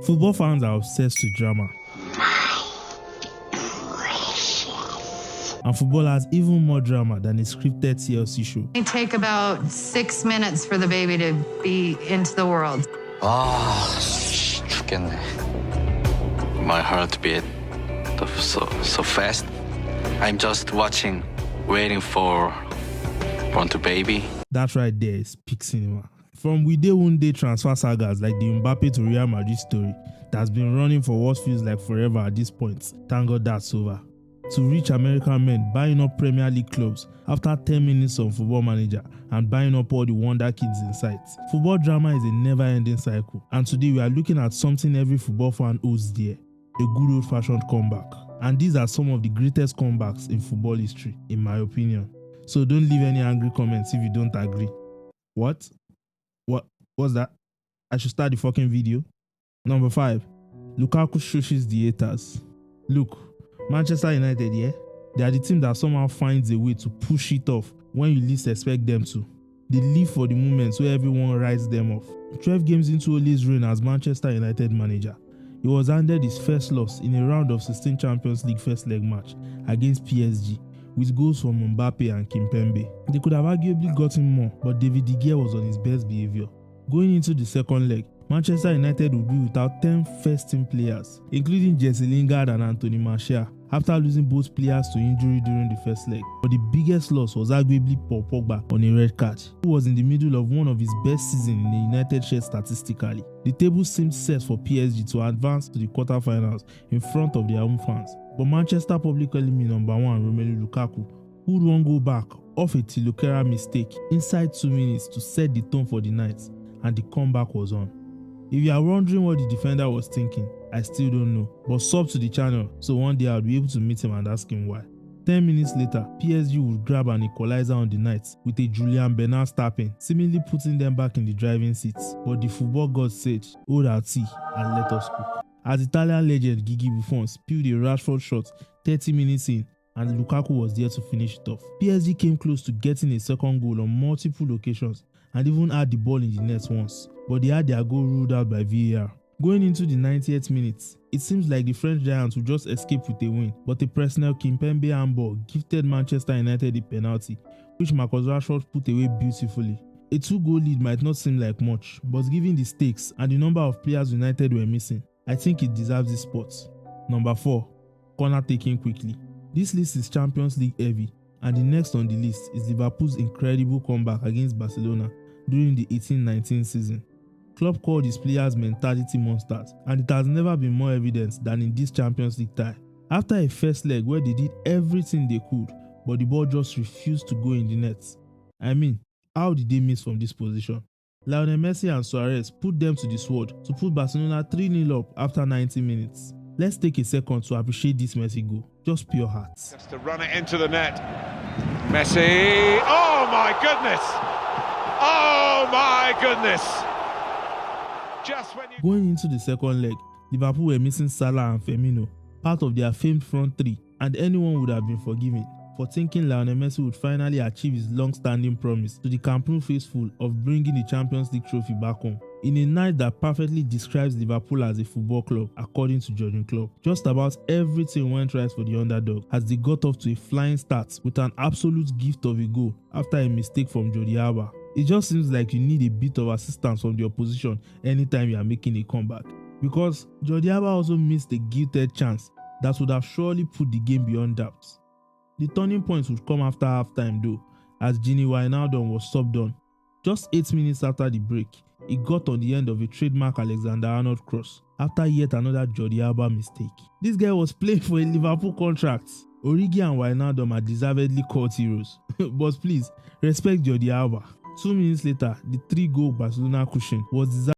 Football fans are obsessed with drama. And football has even more drama than a scripted TLC show. It take about 6 minutes for the baby to be into the world. 죽겠네. My heart beat so fast. I'm just watching, waiting for the baby. That right there is peak cinema. From we day one day transfer sagas like the Mbappé to Real Madrid story that's been running for what feels like forever at this point, thank God that's over, to rich American men buying up Premier League clubs after 10 minutes on Football Manager and buying up all the wonder kids in sight. Football drama is a never-ending cycle, and today we are looking at something every football fan owes dear, a good old-fashioned comeback. And these are some of the greatest comebacks in football history, in my opinion. So don't leave any angry comments if you don't agree. What? What's that? I should start the fucking video. Number 5. Lukaku shushes the haters. Look, Manchester United, yeah? They are the team that somehow finds a way to push it off when you least expect them to. They live for the moments where everyone writes them off. 12 games into Ole's reign as Manchester United manager, he was handed his first loss in a round of 16 Champions League first leg match against PSG, with goals from Mbappé and Kimpembe. They could have arguably gotten more, but David De Gea was on his best behavior. Going into the second leg, Manchester United would be without 10 first-team players, including Jesse Lingard and Anthony Martial, after losing both players to injury during the first leg. But the biggest loss was arguably Paul Pogba on a red card, who was in the middle of one of his best seasons in the United shirt statistically. The table seemed set for PSG to advance to the quarterfinals in front of their home fans. But Manchester public enemy number 1 Romelu Lukaku, who would one go back off a Tilukera mistake inside 2 minutes to set the tone for the night, and the comeback was on. If you are wondering what the defender was thinking, I still don't know, but sub to the channel so one day I'll be able to meet him and ask him why. 10 minutes later, PSG would grab an equalizer on the night with a Julian Bernard tapping, seemingly putting them back in the driving seats. But the football gods said, hold our tea and let us cook. As Italian legend Gigi Buffon spilled a Rashford shot 30 minutes in, and Lukaku was there to finish it off. PSG came close to getting a second goal on multiple occasions and even had the ball in the net once, but they had their goal ruled out by VAR. Going into the 90th minute, it seems like the French Giants would just escape with a win, but a personal Kimpembe handball gifted Manchester United a penalty, which Marcus Rashford put away beautifully. A 2-goal lead might not seem like much, but given the stakes and the number of players United were missing, I think it deserves this spot. Number 4. Corner taking quickly. This list is Champions League heavy, and the next on the list is Liverpool's incredible comeback against Barcelona during the 18-19 season. Klopp called his players mentality monsters, and it has never been more evident than in this Champions League tie. After a first leg where they did everything they could, but the ball just refused to go in the nets. I mean, how did they miss from this position? Lionel Messi and Suarez put them to the sword to put Barcelona 3-0 up after 90 minutes. Let's take a second to appreciate this Messi goal. Just pure heart. Just to run it into the net. Messi. Oh my goodness. Oh my goodness. Just when you... Going into the second leg, Liverpool were missing Salah and Firmino, part of their famed front three, and anyone would have been forgiven for thinking Lionel Messi would finally achieve his long-standing promise to the Camp Nou faithful of bringing the Champions League trophy back home. In a night that perfectly describes Liverpool as a football club, according to Jurgen Klopp, just about everything went right for the underdog as they got off to a flying start with an absolute gift of a goal after a mistake from Jordi Alba. It just seems like you need a bit of assistance from the opposition anytime you are making a comeback, because Jordi Alba also missed a gifted chance that would have surely put the game beyond doubt. The turning points would come after halftime though, as Gini Wijnaldum was subbed on. Just 8 minutes after the break, he got on the end of a trademark Alexander-Arnold cross after yet another Jordi Alba mistake. This guy was playing for a Liverpool contract. Origi and Wijnaldum are deservedly called heroes, but please respect Jordi Alba. 2 minutes later, the 3-goal Barcelona cushion was designed